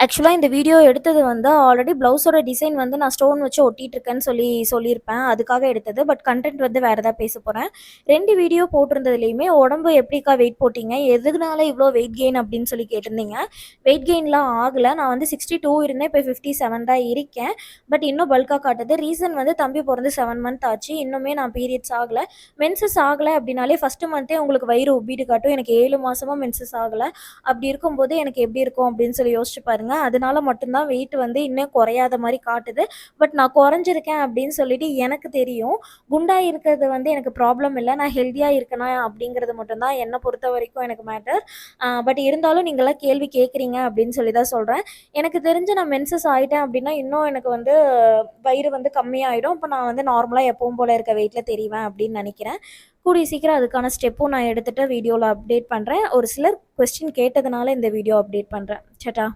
ஆக்சுவலாக இந்த வீடியோ எடுத்தது வந்து ஆல்ரெடி ப்ளவுஸோட டிசைன் வந்து நான் ஸ்டோன் வச்சு ஒட்டிட்டு இருக்கேன்னு சொல்லியிருப்பேன். அதுக்காக எடுத்தது. பட் கண்டென்ட் வந்து வேறு ஏதாவது பேச போகிறேன். 2 வீடியோ போட்டிருந்ததுலேயுமே உடம்பு எப்படிக்கா வெயிட் போட்டிங்க, எதுனால இவ்வளோ வெயிட் கெயின் அப்படின்னு சொல்லி கேட்டிருந்தீங்க. வெயிட் கெயின்லாம் ஆகலை. நான் வந்து 62 இருந்தேன், இப்போ 57 தான் இருக்கேன். பட் இன்னும் பல்காக காட்டுது. ரீசன் வந்து தம்பி பிறந்து 7 மந்த் ஆச்சு, இன்னுமே நான் பீரியட்ஸ் ஆகலை. மென்சஸ் ஆகலை அப்படின்னாலே ஃபஸ்ட்டு மந்த்தே உங்களுக்கு வயிறு உப்பிட்டு காட்டும். எனக்கு 7 மாதமாக மென்சஸ் ஆகலை. அப்படி இருக்கும்போது எனக்கு எப்படி இருக்கும் அப்படின்னு சொல்லி யோசிச்சு பாருங்க. அதனால மட்டும்தான் வெயிட் வந்து இன்னும் குறையாத மாதிரி காட்டுது. பட் நான் குறைஞ்சிருக்கேன் அப்படின்னு சொல்லிட்டு எனக்கு தெரியும். குண்டா இருக்கிறது வந்து எனக்கு ப்ராப்ளம் இல்லை. நான் ஹெல்த்தியாக இருக்கேனா அப்படிங்கிறது மட்டும்தான் என்னை பொறுத்த வரைக்கும் எனக்கு மேட்டர். பட் இருந்தாலும் நீங்களாம் கேள்வி கேட்குறீங்க அப்படின்னு சொல்லி தான் சொல்கிறேன். எனக்கு தெரிஞ்சு நான் மென்சஸ் ஆகிட்டேன் அப்படின்னா இன்னும் எனக்கு வந்து வயிறு வந்து கம்மியாயிடும். அப்போ நான் வந்து நார்மலாக எப்பவும் போல இருக்க வெயிட்டில் தெரிவேன் அப்படின்னு நினைக்கிறேன். கூடிய சீக்கிரம் அதுக்கான ஸ்டெப்பும் நான் எடுத்துகிட்டு வீடியோவில் அப்டேட் பண்ணுறேன். ஒரு சிலர் கொஸ்டின் கேட்டதுனால இந்த வீடியோ அப்டேட் பண்ணுறேன். சட்டா.